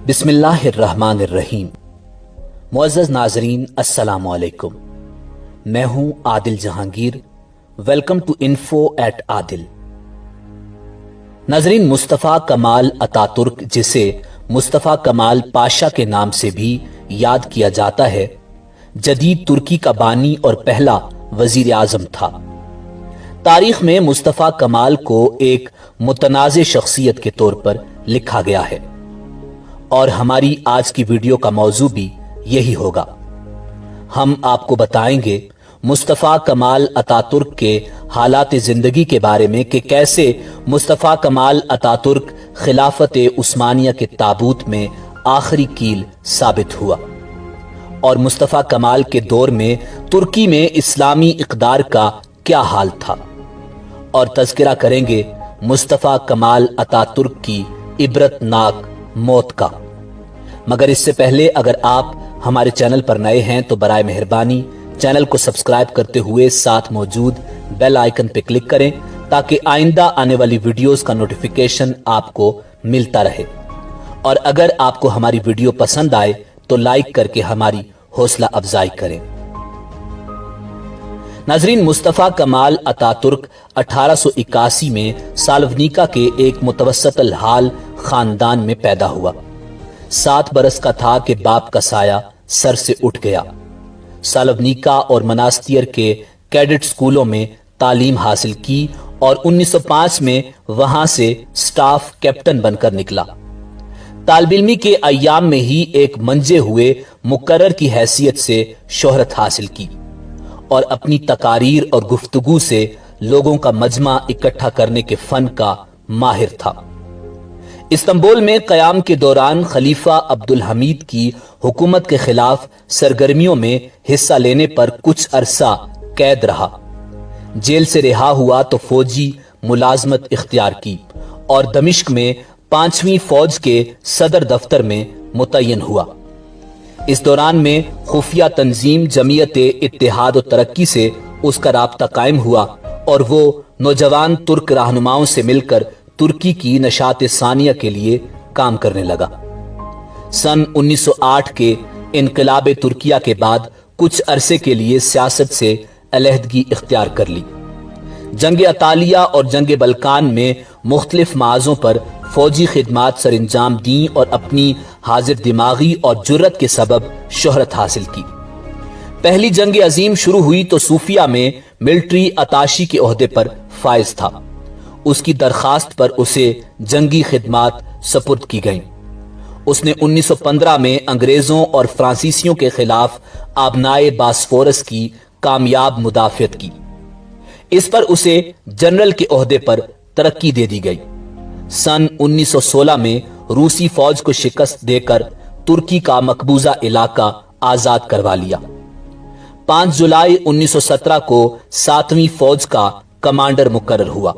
बिस्मिल्लाहिर्रहमानिर्रहीम। मुअज़्ज़ज़ नाज़रीन, अस्सलामु अलैकुम। मैं हूं Adil Jahangir. Welcome to info at Adil. नाज़रीन, मुस्तफ़ा कमाल अतातुर्क, जिसे मुस्तफ़ा कमाल पाशा के नाम से भी याद किया जाता है, जदीद तुर्की का बानी और पहला वजीर आज़म था। तारीख में मुस्तफ़ा कमाल को एक मुतनाज़े शख्सियत के तौर पर लिखा गया है और हमारी आज की वीडियो का मौजू भी यही होगा। हम आपको बताएंगे मुस्तफ़ा कमाल अतातुर्क के हालात जिंदगी के बारे में कि कैसे मुस्तफ़ा कमाल अतातुर्क खिलाफत उस्मानिया के ताबूत में आखिरी कील साबित हुआ और मुस्तफ़ा कमाल के दौर में तुर्की में इस्लामी इक़दार का क्या हाल था, और तज़किरा करेंगे मुस्तफ़ा कमाल अतातुर्क की इबरतनाक मौत का। मगर इससे पहले अगर आप हमारे चैनल पर नए हैं तो बराए मेहरबानी चैनल को सब्सक्राइब करते हुए साथ मौजूद बेल आइकन पर क्लिक करें ताकि आइंदा आने वाली वीडियोस का नोटिफिकेशन आपको मिलता रहे। और अगर आपको हमारी वीडियो पसंद आए तो लाइक करके हमारी हौसला अफजाई करें। नाजरीन, मुस्तफ़ा कमाल अतातुर्क 1881 में सालवनीका के एक मुतवस्सतल हाल खानदान में पैदा हुआ। 7 बरस का था कि बाप का साया सर से उठ गया। सालवनीका और मनास्तियर के कैडेट स्कूलों में तालीम हासिल की और 1905 में वहां से स्टाफ कैप्टन बनकर निकला। तालिब-इल्मी के अय्याम में ही एक मंजे हुए मुकर्रर की हैसियत से शोहरत हासिल की और अपनी तकारीर और गुफ्तगू से लोगों का मजमा इकट्ठा करने के फन का माहिर था। इस्तांबुल में क़याम के दौरान खलीफा अब्दुल हमीद की हुकूमत के खिलाफ सरगर्मियों में हिस्सा लेने पर कुछ अरसा कैद रहा। जेल से रिहा हुआ तो फौजी मुलाजमत इख्तियार की और दमिश्क में 5वीं फौज के सदर दफ्तर में मुतय्यन हुआ। इस दौरान में खुफिया तंजीम जमीयत इत्तेहाद और तरक्की से उसका राब्ता कायम हुआ और वो नौजवान तुर्क रहनुमाओं से मिलकर तुर्की की नशात सानिया के लिए काम करने लगा। सन 1908 के इनकलाब तुर्किया के बाद कुछ अरसे के लिए सियासत से अलहदगी इख्तियार कर ली। जंग अतालिया और जंग बल्कान में मुख्तलिफ माज़ों पर फौजी खिदमात सर अंजाम दी और अपनी हाजिर दिमागी और जुर्रत के सबब शोहरत हासिल की। पहली जंग अजीम शुरू हुई तो सूफिया में मिलिट्री अताशी के ओहदे पर फायज था। उसकी दरखास्त पर उसे जंगी खिदमात सपुर्द की गईं। उसने 1915 में अंग्रेजों और फ्रांसीसियों के खिलाफ आबनाए बास्फोरस की कामयाब मुदाफियत की। इस पर उसे जनरल के ओहदे पर तरक्की दे दी गई। सन 1916 में रूसी फौज को शिकस्त देकर तुर्की का मकबूजा इलाका आजाद करवा लिया। 5 जुलाई 1917 को 7वीं फौज का कमांडर मुकर्रर हुआ।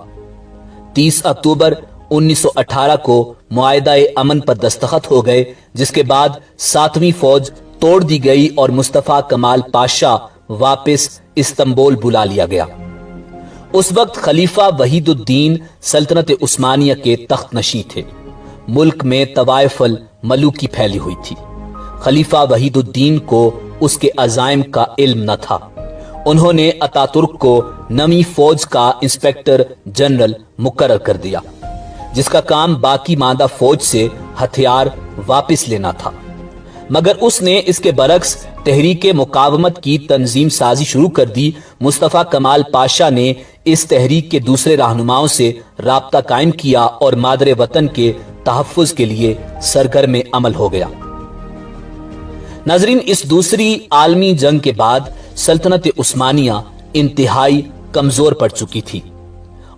30 अक्टूबर 1918 को मुआहिदा अमन पर दस्तखत हो गए, जिसके बाद 7वीं फौज तोड़ दी गई और मुस्तफ़ा कमाल पाशा वापस इस्तांबुल बुला लिया गया। उस वक्त खलीफा वहीदुद्दीन सल्तनत उस्मानिया के तख्त नशी थे। मुल्क में तवायफल मलूकी फैली हुई थी। खलीफा वहीदुद्दीन को उसके अज़ाइम का इल्म न था। उन्होंने अतातुर्क को नवी फौज का इंस्पेक्टर जनरल मुकर्रर कर दिया, जिसका काम बाकी मादा फौज से हथियार वापस लेना था। मगर उसने इसके बरक्स तहरीक मुकावमत की तंजीम साजी शुरू कर दी। मुस्तफ़ा कमाल पाशा ने इस तहरीक के दूसरे रहनुमाओं से राब्ता कायम किया और मादरे वतन के तहफ़्फ़ुज़ के लिए सरगर्म अमल हो गया। नाज़रीन, इस दूसरी आलमी जंग के बाद सल्तनत उस्मानिया इंतहाई कमजोर पड़ चुकी थी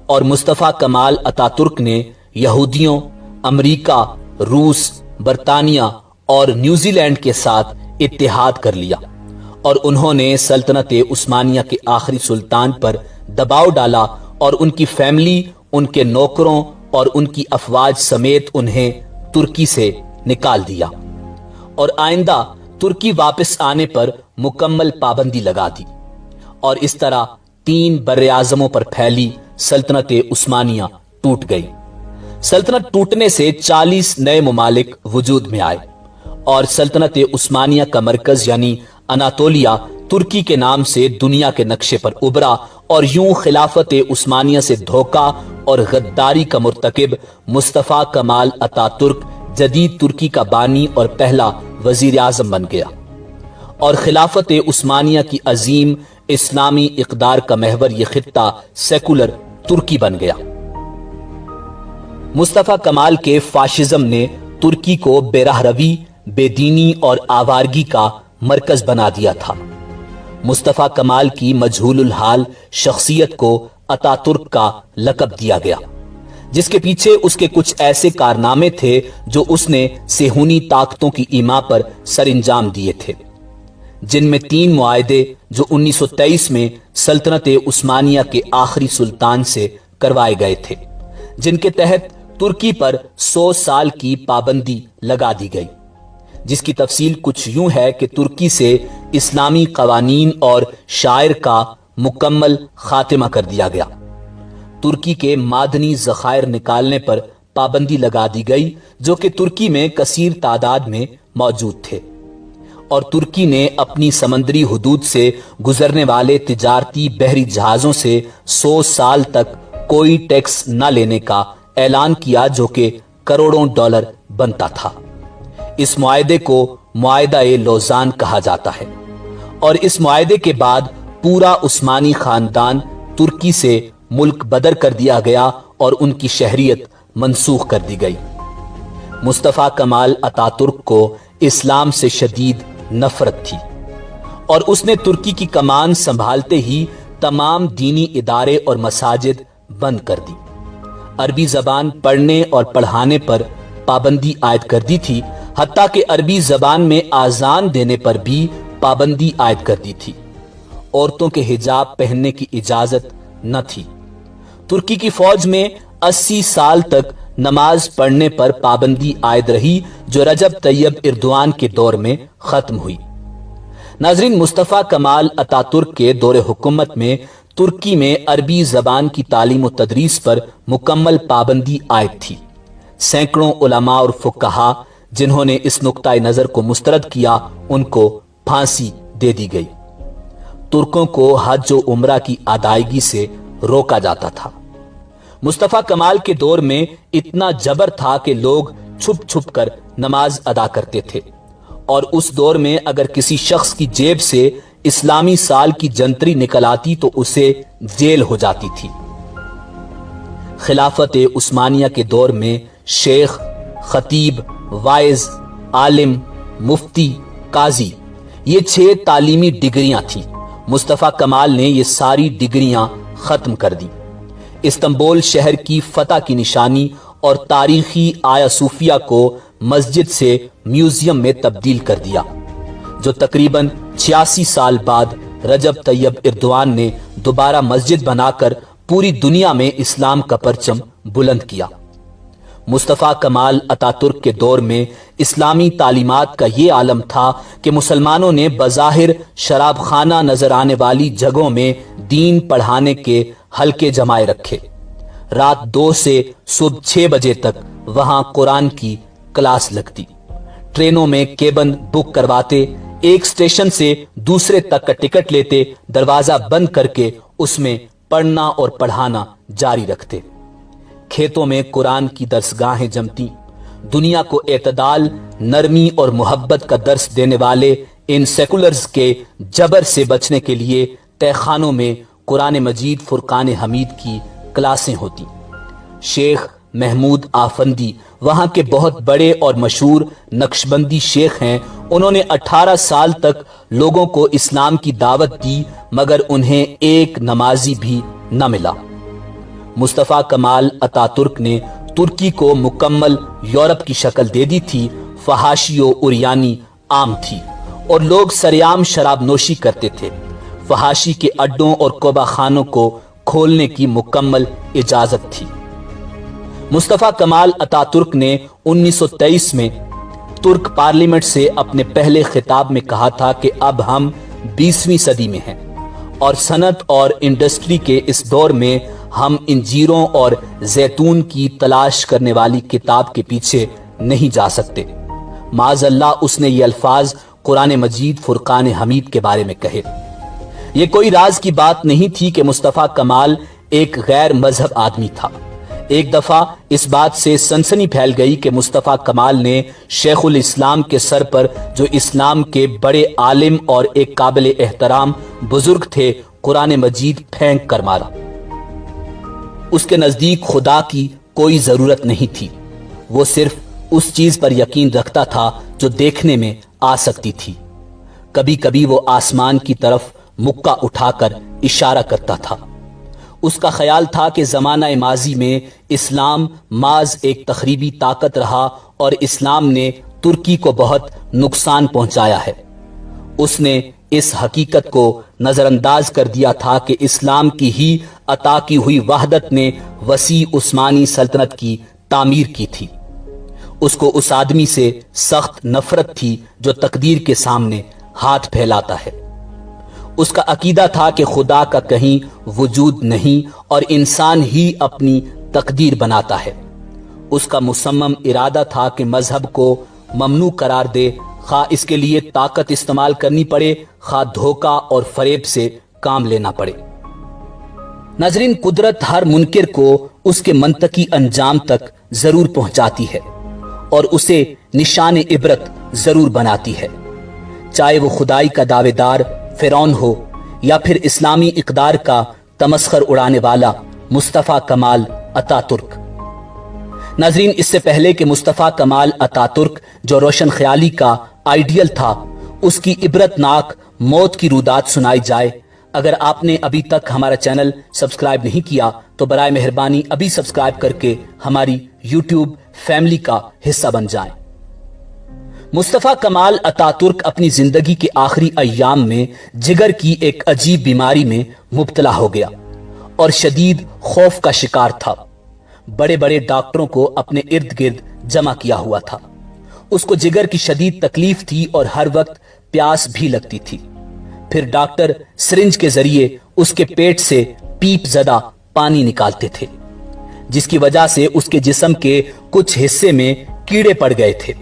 और मुस्तफ़ा कमाल अतातुर्क ने यहूदियों, अमेरिका, रूस, बरतानिया और न्यूजीलैंड के साथ इत्तेहाद कर लिया और उन्होंने सल्तनत उस्मानिया के आखिरी सुल्तान पर दबाव डाला और उनकी फैमिली, उनके नौकरों और उनकी अफवाज समेत उन्हें तुर्की से निकाल दिया और आइंदा तुर्की वापस आने पर मुकम्मल पाबंदी लगा दी और इस तरह 3 बर्रे आज़मों पर फैली सल्तनत उस्मानिया टूट गई। सल्तनत टूटने से 40 नए ममालिक वजूद में आए और सल्तनत उस्मानिया का मरकज यानी अनातोलिया तुर्की के नाम से दुनिया के नक्शे पर उभरा और यूं खिलाफत उस्मानिया से धोखा और गद्दारी का मुर्तकिब मुस्तफा कमाल अतातुर्क जदीद तुर्की का बानी और पहला वजीर आजम बन गया और खिलाफत उस्मानिया की अजीम इस्लामी इक़दार का महवर यह खित्ता सेकुलर तुर्की बन गया। मुस्तफा कमाल के फाशिज्म ने तुर्की को बेराहरवी, बेदीनी और आवारगी का मरकज बना दिया था। मुस्तफा कमाल की मजहूलुल हाल शख्सियत को अतातुर्क का लक़ब दिया गया, जिसके पीछे उसके कुछ ऐसे कारनामे थे जो उसने सेहूनी ताकतों की ईमा पर सरंजाम दिए थे, जिनमें 3 मुआहदे जो 1923 में सल्तनत उस्मानिया के आखिरी सुल्तान से करवाए गए थे, जिनके तहत तुर्की पर 100 साल की पाबंदी लगा दी गई, जिसकी तफसील कुछ यूं है कि तुर्की से इस्लामी कवानीन और शायर का मुकम्मल खातिमा कर दिया गया। तुर्की के मादनी ज़खायर निकालने पर पाबंदी लगा दी गई जो कि तुर्की में कसीर तादाद में मौजूद थे और तुर्की ने अपनी समंदरी हुदूद से गुजरने वाले तिजारती बहरी जहाजों से 100 साल तक कोई टैक्स न लेने का ऐलान किया, जो कि करोड़ों डॉलर बनता था। इस मुआहदे को मुआहदा-ए लौज़ान कहा जाता है और इस मुआहदे के बाद पूरा उस्मानी खानदान तुर्की से मुल्क बदर कर दिया गया और उनकी शहरियत मनसूख कर दी गई। मुस्तफा कमाल अतातुर्क को इस्लाम से शदीद नफरत थी और उसने तुर्की की कमान संभालते ही तमाम दीनी इदारे और मसाजिद बंद कर दी। अरबी जबान पढ़ने और पढ़ाने पर पाबंदी आयद कर दी थी, हत्ता कि अरबी जबान में आजान देने पर भी पाबंदी आयद कर दी थी। औरतों के हिजाब पहनने की इजाजत न थी। तुर्की की फौज में 80 साल तक नमाज पढ़ने पर पाबंदी आयद रही, जो रजब तैयब एर्दोआन के दौर में खत्म हुई। नाजरीन, मुस्तफा कमाल अतातुर्क के दौरे हुकूमत में तुर्की में अरबी जबान की तालीम और तदरीस पर मुकम्मल पाबंदी आयद थी। सैकड़ों उलमा और फुक्काहा जिन्होंने इस नुक्ता नजर को मुस्तरद किया, उनको फांसी दे दी गई। तुर्कों को हज और उम्रा की अदायगी से रोका जाता था। मुस्तफा कमाल के दौर में इतना जबर था कि लोग छुप छुप कर नमाज अदा करते थे और उस दौर में अगर किसी शख्स की जेब से इस्लामी साल की जंतरी निकल आती तो उसे जेल हो जाती थी। खिलाफत उस्मानिया के दौर में शेख, खतीब, वाइज, आलिम, मुफ्ती, काजी ये 6 तालीमी डिग्रियां थीं। मुस्तफा कमाल ने ये सारी डिग्रियां खत्म कर दी। इस्तांबुल शहर की फतह की निशानी और तारीखी आया सूफिया को मस्जिद से म्यूजियम में तब्दील कर दिया, जो तकरीबन 86 साल बाद रजब तैयब एर्दोआन ने दोबारा मस्जिद बनाकर पूरी दुनिया में इस्लाम का परचम बुलंद किया। मुस्तफा कमाल अतातुर्क के दौर में इस्लामी तालीमात का ये आलम था कि मुसलमानों ने बज़ाहिर शराब खाना नजर आने वाली जगहों में दीन पढ़ाने के हलके जमाए रखे। रात 2 से सुबह 6 बजे तक वहां कुरान की क्लास लगती। ट्रेनों में केबिन बुक करवाते, एक स्टेशन से दूसरे तक का टिकट लेते, दरवाजा बंद करके उसमें पढ़ना और पढ़ाना जारी रखते। खेतों में कुरान की दरसगाहें जमती। दुनिया को एतदाल, नरमी और मोहब्बत का दर्स देने वाले इन सेकुलर्स के जबर से बचने के लिए तहखानों में कुरान मजीद फुरकान हमीद की क्लासें होती। शेख महमूद आफंदी वहां के बहुत बड़े और मशहूर नक्शबंदी शेख हैं। उन्होंने 18 साल तक लोगों को इस्लाम की दावत दी, मगर उन्हें एक नमाजी भी न मिला। मुस्तफा कमाल अतातुर्क ने तुर्की को मुकम्मल यूरोप की शक्ल दे दी थी। फहाशियो उरियानी आम थी और लोग सरेआम शराब नोशी करते थे। फहाशी के अड्डों और कोबा खानों को खोलने की मुकम्मल इजाजत थी। मुस्तफा कमाल अतातुर्क ने 1923 में तुर्क पार्लियामेंट से अपने पहले खिताब में कहा था कि अब हम 20वीं सदी में हैं और सनत और इंडस्ट्री के इस दौर में ہم انجیروں اور زیتون کی تلاش کرنے والی کتاب کے پیچھے نہیں جا سکتے۔ معاذ اللہ اس نے یہ الفاظ قرآن مجید فرقان حمید کے بارے میں کہے۔ یہ کوئی راز کی بات نہیں تھی کہ مصطفیٰ کمال ایک غیر مذہب آدمی تھا۔ ایک دفعہ اس بات سے سنسنی پھیل گئی کہ مصطفیٰ کمال نے شیخ الاسلام کے سر پر، جو اسلام کے بڑے عالم اور ایک قابل احترام بزرگ تھے، قرآن مجید پھینک کر مارا۔ اس کے نزدیک خدا کی کوئی ضرورت نہیں تھی، وہ صرف اس چیز پر یقین رکھتا تھا جو دیکھنے میں آ سکتی تھی۔ کبھی کبھی وہ آسمان کی طرف مکہ اٹھا کر اشارہ کرتا تھا۔ اس کا خیال تھا کہ زمانہ ماضی میں اسلام محض ایک تخریبی طاقت رہا اور اسلام نے ترکی کو بہت نقصان پہنچایا ہے۔ اس نے اس حقیقت کو نظر انداز کر دیا تھا کہ اسلام کی ہی عطا کی ہوئی وحدت نے وسیع عثمانی سلطنت کی تعمیر کی تھی۔ اس کو اس آدمی سے سخت نفرت تھی جو تقدیر کے سامنے ہاتھ پھیلاتا ہے۔ اس کا عقیدہ تھا کہ خدا کا کہیں وجود نہیں اور انسان ہی اپنی تقدیر بناتا ہے۔ اس کا مصمم ارادہ تھا کہ مذہب کو ممنوع قرار دے، خواہ اس کے لیے طاقت استعمال کرنی پڑے، خواہ دھوکہ اور فریب سے کام لینا پڑے۔ ناظرین، قدرت ہر منکر کو اس کے منطقی انجام تک ضرور پہنچاتی ہے اور اسے نشان عبرت ضرور بناتی ہے، چاہے وہ خدائی کا دعوے دار فرعون ہو یا پھر اسلامی اقدار کا تمسخر اڑانے والا مصطفیٰ کمال اتا ترک۔ ناظرین، اس سے پہلے کہ مصطفیٰ کمال اتا ترک جو روشن خیالی کا آئیڈیل تھا، اس کی عبرت ناک موت کی رودات سنائی جائے، اگر آپ نے ابھی تک ہمارا چینل سبسکرائب نہیں کیا تو برائے مہربانی ابھی سبسکرائب کر کے ہماری یوٹیوب فیملی کا حصہ بن جائیں۔ مصطفیٰ کمال اتا ترک اپنی زندگی کے آخری ایام میں جگر کی ایک عجیب بیماری میں مبتلا ہو گیا اور شدید خوف کا شکار تھا۔ بڑے بڑے ڈاکٹروں کو اپنے ارد گرد جمع کیا ہوا تھا۔ اس کو جگر کی شدید تکلیف تھی اور ہر وقت پیاس بھی لگتی تھی۔ پھر ڈاکٹر سرنج کے ذریعے اس کے پیٹ سے پیپ زدہ پانی نکالتے تھے، جس کی وجہ سے اس کے جسم کے کچھ حصے میں کیڑے پڑ گئے تھے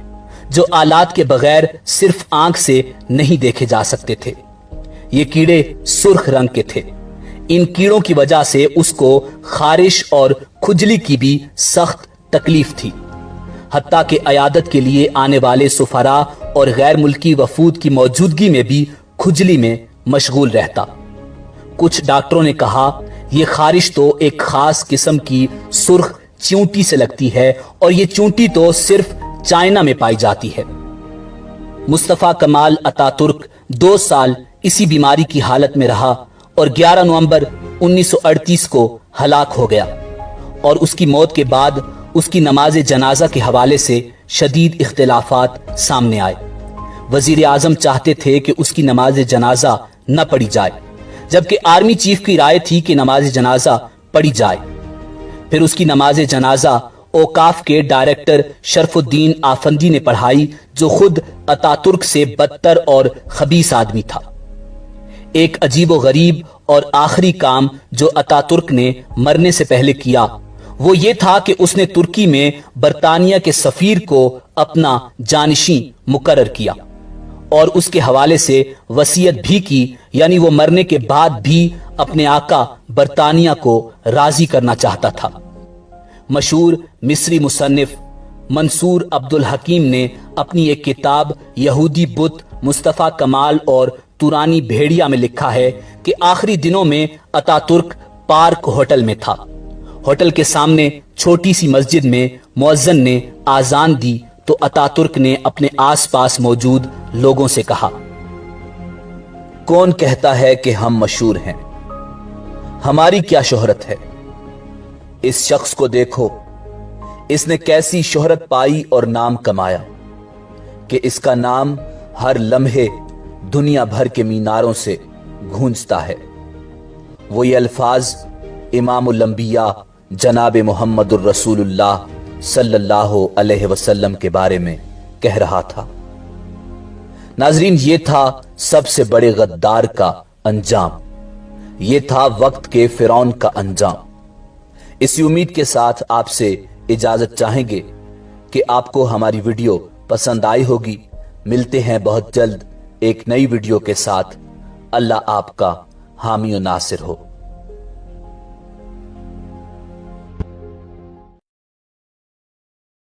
جو آلات کے بغیر صرف آنکھ سے نہیں دیکھے جا سکتے تھے۔ یہ کیڑے سرخ رنگ کے تھے۔ ان کیڑوں کی وجہ سے اس کو خارش اور کھجلی کی بھی سخت تکلیف تھی، حتیٰ کہ عیادت کے لیے آنے والے سفراء اور غیر ملکی وفود کی موجودگی میں بھی کھجلی میں مشغول رہتا۔ کچھ ڈاکٹروں نے کہا، یہ خارش تو ایک خاص قسم کی سرخ چیونٹی سے لگتی ہے اور یہ چیونٹی تو صرف چائنا میں پائی جاتی ہے۔ مصطفیٰ کمال اتا ترک 2 سال اسی بیماری کی حالت میں رہا اور 11 نومبر 1938 کو ہلاک ہو گیا، اور اس کی موت کے بعد اس کی نماز جنازہ کے حوالے سے شدید اختلافات سامنے آئے۔ وزیر اعظم چاہتے تھے کہ اس کی نماز جنازہ نہ پڑھی جائے، جبکہ آرمی چیف کی رائے تھی کہ نماز جنازہ پڑھی جائے۔ پھر اس کی نماز جنازہ اوقاف کے ڈائریکٹر شرف الدین آفندی نے پڑھائی، جو خود اتا ترک سے بدتر اور خبیث آدمی تھا۔ ایک عجیب و غریب اور آخری کام جو اتا ترک نے مرنے سے پہلے کیا وہ یہ تھا کہ اس نے ترکی میں برطانیہ کے سفیر کو اپنا جانشین مقرر کیا اور اس کے حوالے سے وصیت بھی کی، یعنی وہ مرنے کے بعد بھی اپنے آقا برطانیہ کو راضی کرنا چاہتا تھا۔ مشہور مصری مصنف منصور عبد الحکیم نے اپنی ایک کتاب یہودی بت مصطفیٰ کمال اور تورانی بھیڑیا میں لکھا ہے کہ آخری دنوں میں اتا ترک پارک ہوٹل میں تھا۔ ہوٹل کے سامنے چھوٹی سی مسجد میں مؤذن نے آذان دی تو اتا ترک نے اپنے آس پاس موجود لوگوں سے کہا، کون کہتا ہے کہ ہم مشہور ہیں؟ ہماری کیا شہرت ہے؟ اس شخص کو دیکھو، اس نے کیسی شہرت پائی اور نام کمایا کہ اس کا نام ہر لمحے دنیا بھر کے میناروں سے گونجتا ہے۔ وہ یہ الفاظ امام الانبیاء جناب محمد الرسول اللہ صلی اللہ علیہ وسلم کے بارے میں کہہ رہا تھا۔ ناظرین، یہ تھا سب سے بڑے غدار کا انجام، یہ تھا وقت کے فرعون کا انجام۔ اسی امید کے ساتھ آپ سے اجازت چاہیں گے کہ آپ کو ہماری ویڈیو پسند آئی ہوگی. ملتے ہیں بہت جلد ایک نئی ویڈیو کے ساتھ. اللہ آپ کا حامی و ناصر ہو.